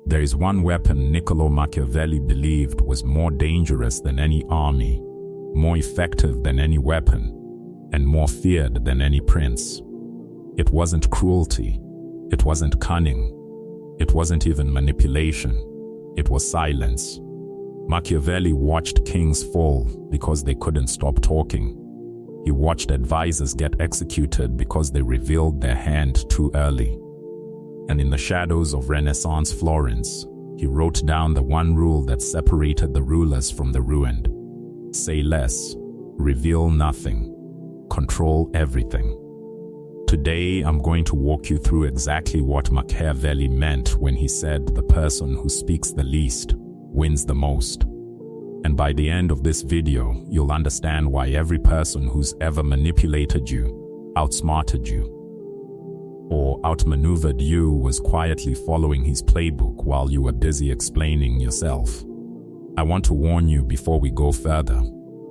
There is one weapon Niccolo Machiavelli believed was more dangerous than any army, more effective than any weapon, and more feared than any prince. It wasn't cruelty, it wasn't cunning, it wasn't even manipulation, it was silence. Machiavelli watched kings fall because they couldn't stop talking. He watched advisors get executed because they revealed their hand too early. And in the shadows of Renaissance Florence, he wrote down the one rule that separated the rulers from the ruined. Say less, reveal nothing, control everything. Today, I'm going to walk you through exactly what Machiavelli meant when he said the person who speaks the least wins the most. And by the end of this video, you'll understand why every person who's ever manipulated you, outsmarted you, or outmaneuvered you was quietly following his playbook while you were busy explaining yourself. I want to warn you before we go further.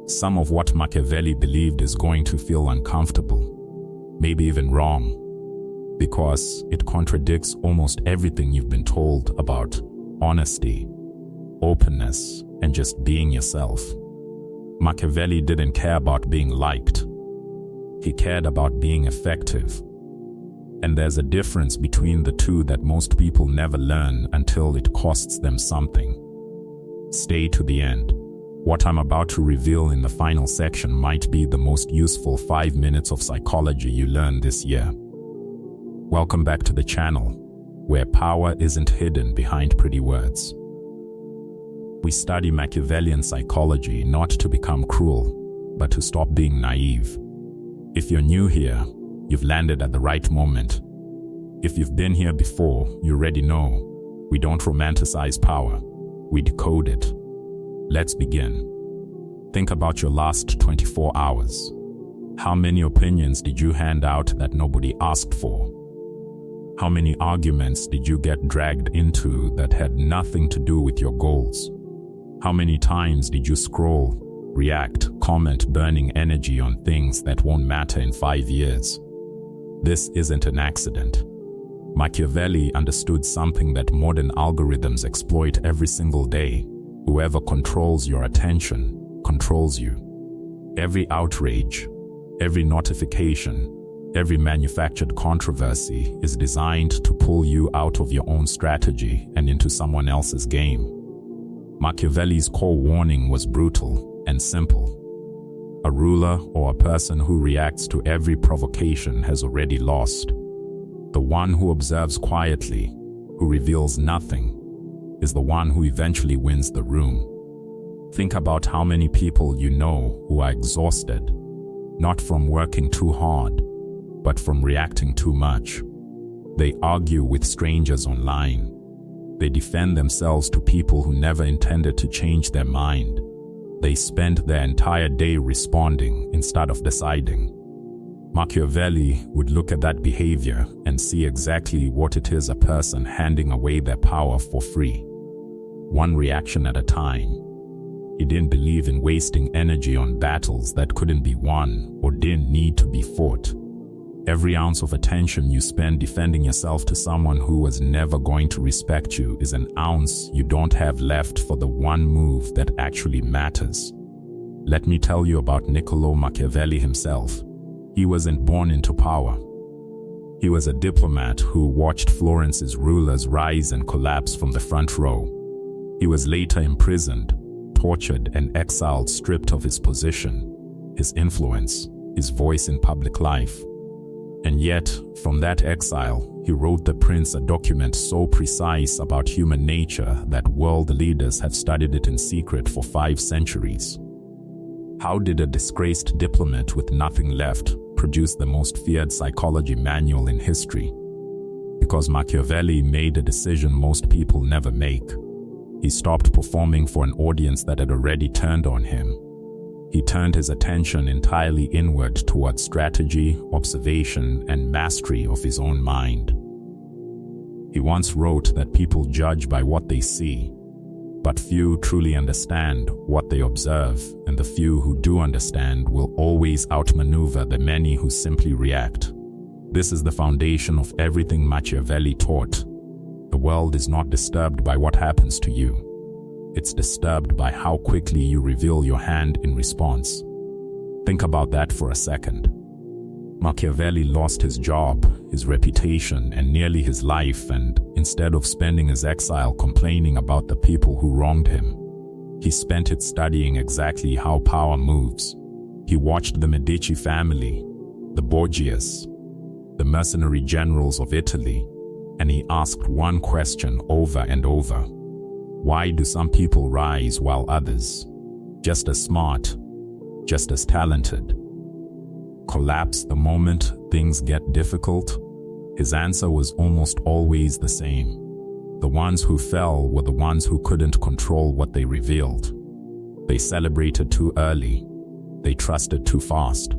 Some of what Machiavelli believed is going to feel uncomfortable, maybe even wrong, because it contradicts almost everything you've been told about honesty, openness, and just being yourself. Machiavelli didn't care about being liked. He cared about being effective. And there's a difference between the two that most people never learn until it costs them something. Stay to the end. What I'm about to reveal in the final section might be the most useful 5 minutes of psychology you learn this year. Welcome back to the channel, where power isn't hidden behind pretty words. We study Machiavellian psychology not to become cruel, but to stop being naive. If you're new here, you've landed at the right moment. If you've been here before, you already know. We don't romanticize power, we decode it. Let's begin. Think about your last 24 hours. How many opinions did you hand out that nobody asked for? How many arguments did you get dragged into that had nothing to do with your goals? How many times did you scroll, react, comment, burning energy on things that won't matter in 5 years? This isn't an accident. Machiavelli understood something that modern algorithms exploit every single day. Whoever controls your attention controls you. Every outrage, every notification, every manufactured controversy is designed to pull you out of your own strategy and into someone else's game. Machiavelli's core warning was brutal and simple. A ruler or a person who reacts to every provocation has already lost. The one who observes quietly, who reveals nothing, is the one who eventually wins the room. Think about how many people you know who are exhausted, not from working too hard, but from reacting too much. They argue with strangers online. They defend themselves to people who never intended to change their mind. They spend their entire day responding instead of deciding. Machiavelli would look at that behavior and see exactly what it is: a person handing away their power for free, one reaction at a time. He didn't believe in wasting energy on battles that couldn't be won or didn't need to be fought. Every ounce of attention you spend defending yourself to someone who was never going to respect you is an ounce you don't have left for the one move that actually matters. Let me tell you about Niccolo Machiavelli himself. He wasn't born into power. He was a diplomat who watched Florence's rulers rise and collapse from the front row. He was later imprisoned, tortured, and exiled, stripped of his position, his influence, his voice in public life. And yet, from that exile, he wrote The Prince, a document so precise about human nature that world leaders have studied it in secret for 5 centuries. How did a disgraced diplomat with nothing left produce the most feared psychology manual in history? Because Machiavelli made a decision most people never make. He stopped performing for an audience that had already turned on him. He turned his attention entirely inward towards strategy, observation, and mastery of his own mind. He once wrote that people judge by what they see, but few truly understand what they observe, and the few who do understand will always outmaneuver the many who simply react. This is the foundation of everything Machiavelli taught. The world is not disturbed by what happens to you. It's disturbed by how quickly you reveal your hand in response. Think about that for a second. Machiavelli lost his job, his reputation, and nearly his life, and instead of spending his exile complaining about the people who wronged him, he spent it studying exactly how power moves. He watched the Medici family, the Borgias, the mercenary generals of Italy, and he asked one question over and over. Why do some people rise while others, just as smart, just as talented, collapse the moment things get difficult? His answer was almost always the same. The ones who fell were the ones who couldn't control what they revealed. They celebrated too early. They trusted too fast.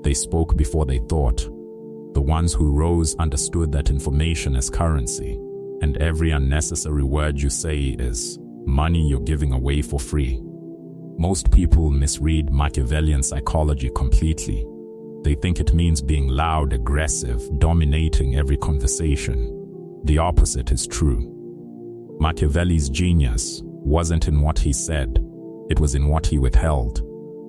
They spoke before they thought. The ones who rose understood that information is currency, and every unnecessary word you say is money you're giving away for free. Most people misread Machiavellian psychology completely. They think it means being loud, aggressive, dominating every conversation. The opposite is true. Machiavelli's genius wasn't in what he said, it was in what he withheld.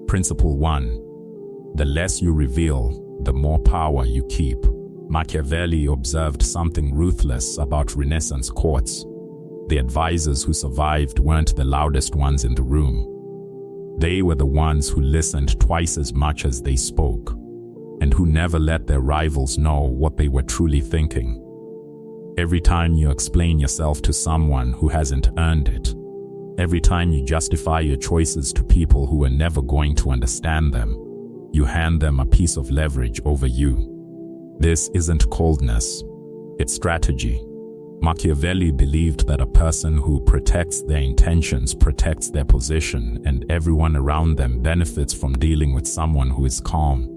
Principle 1. The less you reveal, the more power you keep. Machiavelli observed something ruthless about Renaissance courts. The advisors who survived weren't the loudest ones in the room. They were the ones who listened twice as much as they spoke, and who never let their rivals know what they were truly thinking. Every time you explain yourself to someone who hasn't earned it, every time you justify your choices to people who are never going to understand them, you hand them a piece of leverage over you. This isn't coldness, it's strategy. Machiavelli believed that a person who protects their intentions protects their position, and everyone around them benefits from dealing with someone who is calm,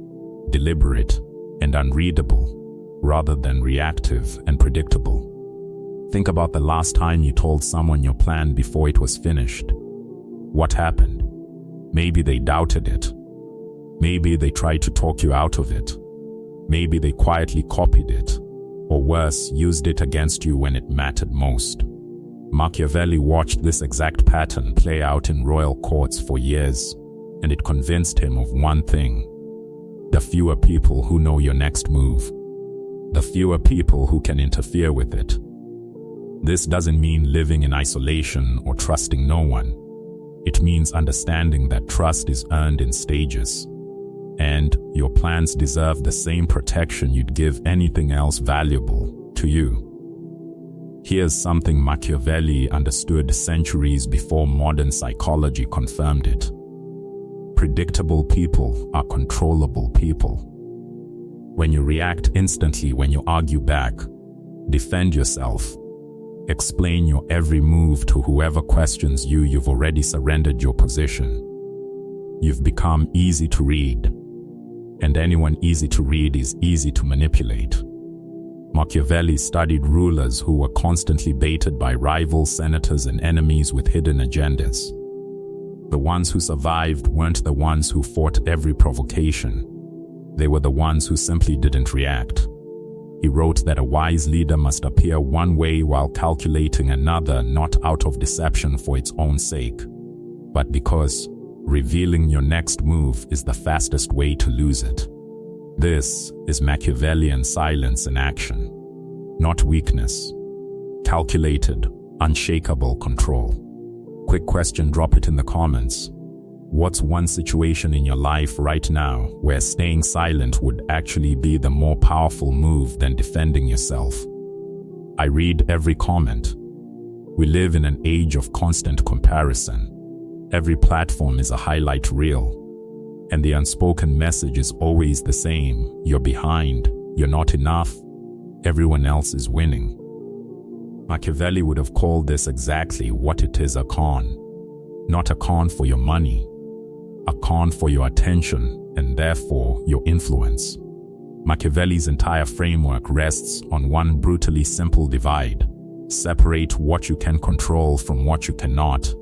deliberate, and unreadable, rather than reactive and predictable. Think about the last time you told someone your plan before it was finished. What happened? Maybe they doubted it. Maybe they tried to talk you out of it. Maybe they quietly copied it, or worse, used it against you when it mattered most. Machiavelli watched this exact pattern play out in royal courts for years, and it convinced him of one thing: the fewer people who know your next move, the fewer people who can interfere with it. This doesn't mean living in isolation or trusting no one. It means understanding that trust is earned in stages, and your plans deserve the same protection you'd give anything else valuable to you. Here's something Machiavelli understood centuries before modern psychology confirmed it. Predictable people are controllable people. When you react instantly, when you argue back, defend yourself, explain your every move to whoever questions you, you've already surrendered your position. You've become easy to read, and anyone easy to read is easy to manipulate. Machiavelli studied rulers who were constantly baited by rivals, senators, and enemies with hidden agendas. The ones who survived weren't the ones who fought every provocation. They were the ones who simply didn't react. He wrote that a wise leader must appear one way while calculating another, not out of deception for its own sake, but because revealing your next move is the fastest way to lose it. This is Machiavellian silence in action, not weakness. Calculated, unshakable control. Quick question, drop it in the comments. What's one situation in your life right now where staying silent would actually be the more powerful move than defending yourself? I read every comment. We live in an age of constant comparison. Every platform is a highlight reel, and the unspoken message is always the same: you're behind, you're not enough, everyone else is winning. Machiavelli would have called this exactly what it is: a con. Not a con for your money, a con for your attention and therefore your influence. Machiavelli's entire framework rests on one brutally simple divide: separate what you can control from what you cannot,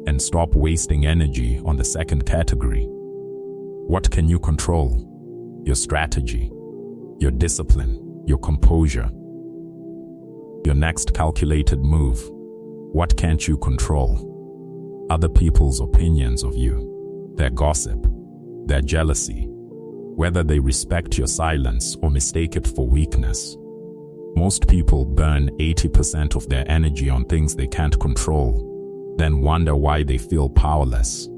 and stop wasting energy on the second category. What can you control? Your strategy, your discipline, your composure. Your next calculated move. What can't you control? Other people's opinions of you, their gossip, their jealousy, whether they respect your silence or mistake it for weakness. Most people burn 80% of their energy on things they can't control, then wonder why they feel powerless.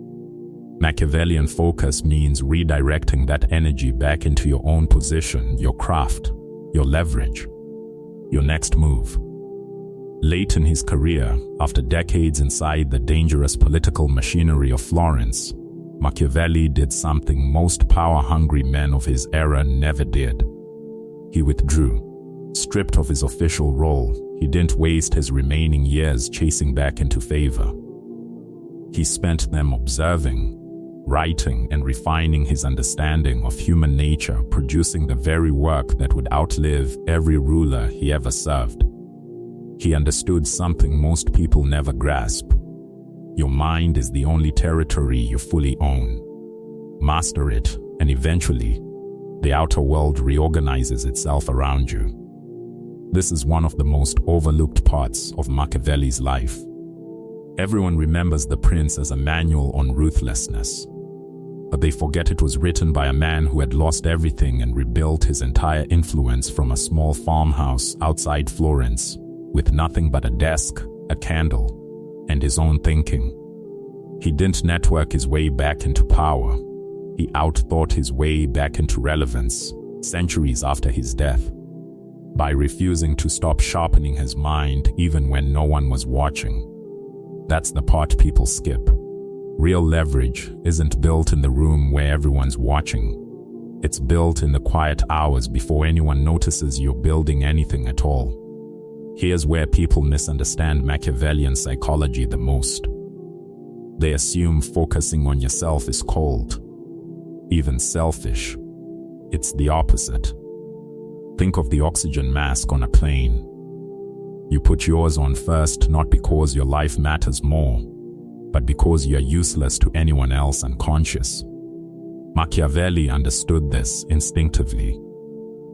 Machiavellian focus means redirecting that energy back into your own position, your craft, your leverage, your next move. Late in his career, after decades inside the dangerous political machinery of Florence, Machiavelli did something most power-hungry men of his era never did. He withdrew. Stripped of his official role, he didn't waste his remaining years chasing back into favor. He spent them observing, writing, and refining his understanding of human nature, producing the very work that would outlive every ruler he ever served. He understood something most people never grasp. Your mind is the only territory you fully own. Master it, and eventually, the outer world reorganizes itself around you. This is one of the most overlooked parts of Machiavelli's life. Everyone remembers The Prince as a manual on ruthlessness, but they forget it was written by a man who had lost everything and rebuilt his entire influence from a small farmhouse outside Florence, with nothing but a desk, a candle, and his own thinking. He didn't network his way back into power. He outthought his way back into relevance, centuries after his death, by refusing to stop sharpening his mind even when no one was watching. That's the part people skip. Real leverage isn't built in the room where everyone's watching. It's built in the quiet hours before anyone notices you're building anything at all. Here's where people misunderstand Machiavellian psychology the most. They assume focusing on yourself is cold, even selfish. It's the opposite. Think of the oxygen mask on a plane. You put yours on first, not because your life matters more, but because you're useless to anyone else unconscious. Machiavelli understood this instinctively.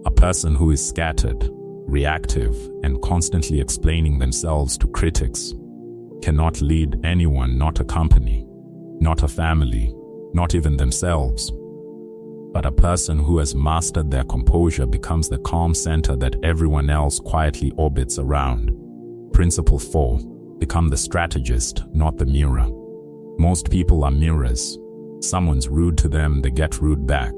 A person who is scattered, reactive, and constantly explaining themselves to critics cannot lead anyone, not a company, not a family, not even themselves. But a person who has mastered their composure becomes the calm center that everyone else quietly orbits around. Principle 4. Become the strategist, not the mirror. Most people are mirrors. Someone's rude to them, they get rude back.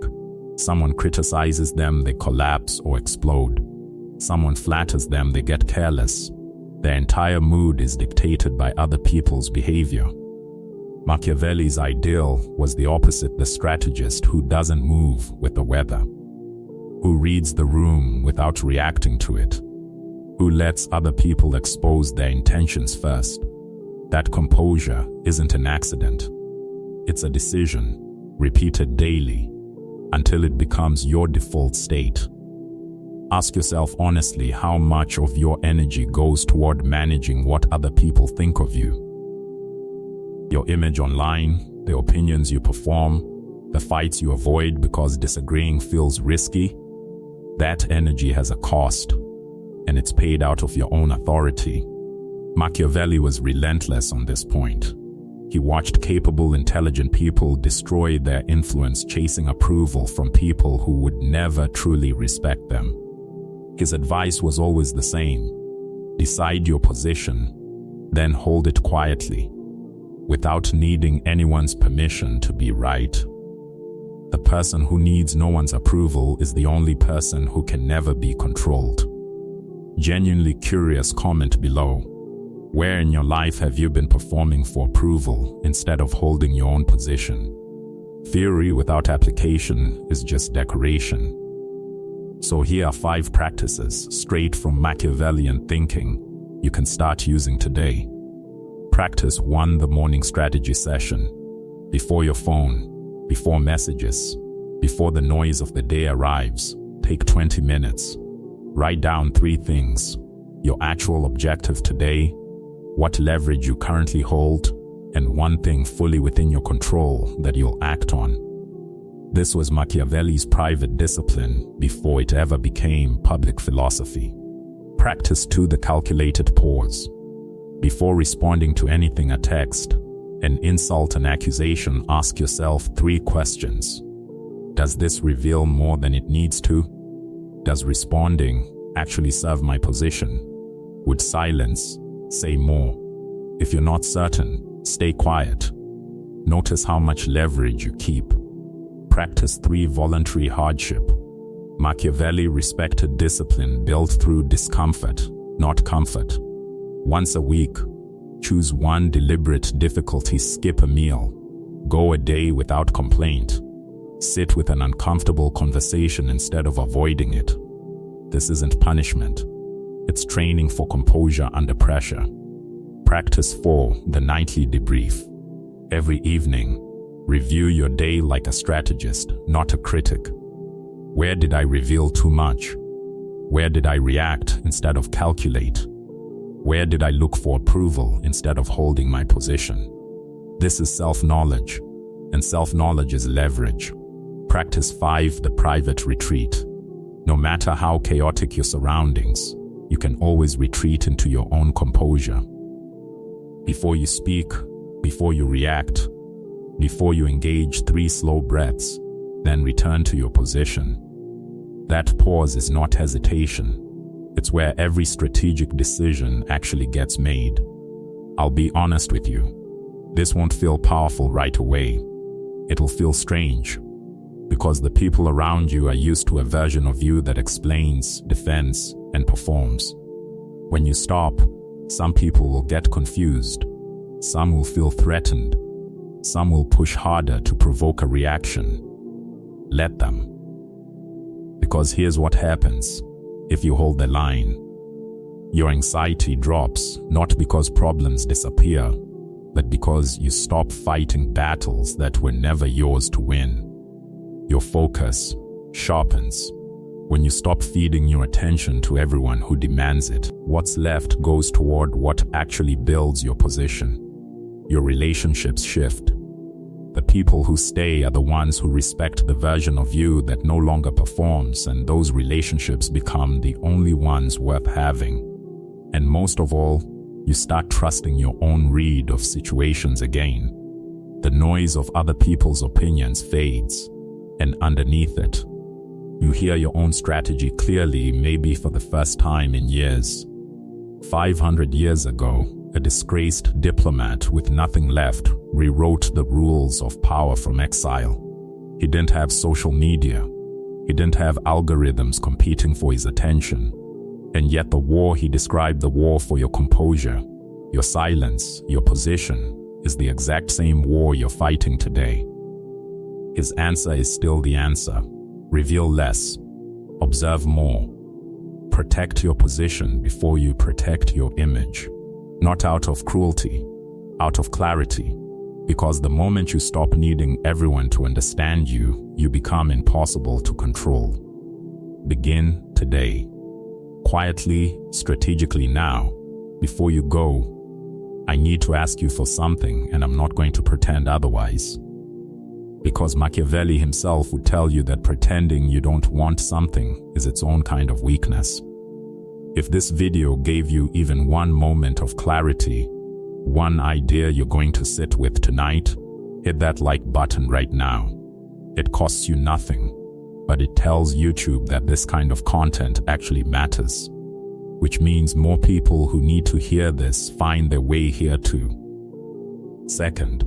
Someone criticizes them, they collapse or explode. Someone flatters them, they get careless. Their entire mood is dictated by other people's behavior. Machiavelli's ideal was the opposite: the strategist who doesn't move with the weather, who reads the room without reacting to it, who lets other people expose their intentions first. That composure isn't an accident. It's a decision, repeated daily, until it becomes your default state. Ask yourself honestly how much of your energy goes toward managing what other people think of you. Your image online, the opinions you perform, the fights you avoid because disagreeing feels risky. That energy has a cost, and it's paid out of your own authority. Machiavelli was relentless on this point. He watched capable, intelligent people destroy their influence chasing approval from people who would never truly respect them. His advice was always the same: decide your position, then hold it quietly, without needing anyone's permission to be right. The person who needs no one's approval is the only person who can never be controlled. Genuinely curious, comment below. Where in your life have you been performing for approval instead of holding your own position? Theory without application is just decoration. So here are 5 practices straight from Machiavellian thinking you can start using today. Practice 1: the morning strategy session. Before your phone, before messages, before the noise of the day arrives, take 20 minutes. Write down 3 things: your actual objective today, what leverage you currently hold, and one thing fully within your control that you'll act on. This was Machiavelli's private discipline before it ever became public philosophy. Practice 2. The calculated pause. Before responding to anything, a text, an insult, an accusation, ask yourself 3 questions. Does this reveal more than it needs to? Does responding actually serve my position? Would silence say more? If you're not certain, stay quiet. Notice how much leverage you keep. Practice 3. Voluntary hardship. Machiavelli respected discipline built through discomfort, not comfort. Once a week, choose one deliberate difficulty. Skip a meal. Go a day without complaint. Sit with an uncomfortable conversation instead of avoiding it. This isn't punishment. It's training for composure under pressure. Practice 4. The nightly debrief. Every evening, review your day like a strategist, not a critic. Where did I reveal too much? Where did I react instead of calculate? Where did I look for approval instead of holding my position? This is self-knowledge, and self-knowledge is leverage. Practice 5. The private retreat. No matter how chaotic your surroundings, you can always retreat into your own composure. Before you speak, before you react, before you engage, 3 slow breaths, then return to your position. That pause is not hesitation. It's where every strategic decision actually gets made. I'll be honest with you. This won't feel powerful right away. It'll feel strange, because the people around you are used to a version of you that explains, defends, and performs. When you stop, some people will get confused. Some will feel threatened. Some will push harder to provoke a reaction. Let them. Because here's what happens if you hold the line. Your anxiety drops, not because problems disappear, but because you stop fighting battles that were never yours to win. Your focus sharpens. When you stop feeding your attention to everyone who demands it, what's left goes toward what actually builds your position. Your relationships shift. The people who stay are the ones who respect the version of you that no longer performs, and those relationships become the only ones worth having. And most of all, you start trusting your own read of situations again. The noise of other people's opinions fades, and underneath it, you hear your own strategy clearly, maybe for the first time in years. 500 years ago, a disgraced diplomat with nothing left rewrote the rules of power from exile. He didn't have social media. He didn't have algorithms competing for his attention. And yet the war he described, the war for your composure, your silence, your position, is the exact same war you're fighting today. His answer is still the answer. Reveal less. Observe more. Protect your position before you protect your image. Not out of cruelty, out of clarity. Because the moment you stop needing everyone to understand you, you become impossible to control. Begin today. Quietly, strategically now. Before you go, I need to ask you for something, and I'm not going to pretend otherwise. Because Machiavelli himself would tell you that pretending you don't want something is its own kind of weakness. If this video gave you even one moment of clarity, one idea you're going to sit with tonight, hit that like button right now. It costs you nothing, but it tells YouTube that this kind of content actually matters, which means more people who need to hear this find their way here too. Second,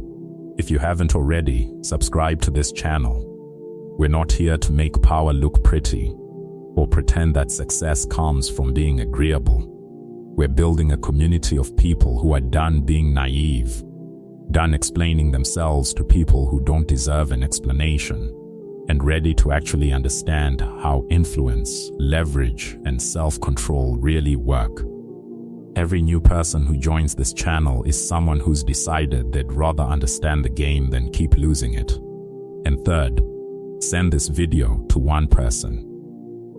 if you haven't already, subscribe to this channel. We're not here to make power look pretty or pretend that success comes from being agreeable. We're building a community of people who are done being naive, done explaining themselves to people who don't deserve an explanation, and ready to actually understand how influence, leverage, and self-control really work. Every new person who joins this channel is someone who's decided they'd rather understand the game than keep losing it. And third, send this video to one person.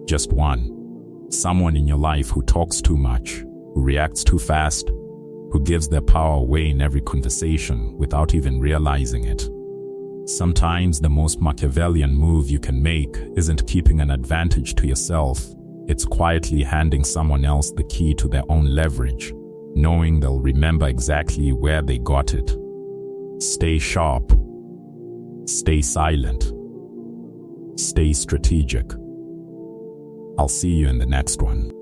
Just one. Someone in your life who talks too much, who reacts too fast, who gives their power away in every conversation without even realizing it. Sometimes the most Machiavellian move you can make isn't keeping an advantage to yourself, It's quietly handing someone else the key to their own leverage, knowing they'll remember exactly where they got it. Stay sharp. Stay silent. Stay strategic. I'll see you in the next one.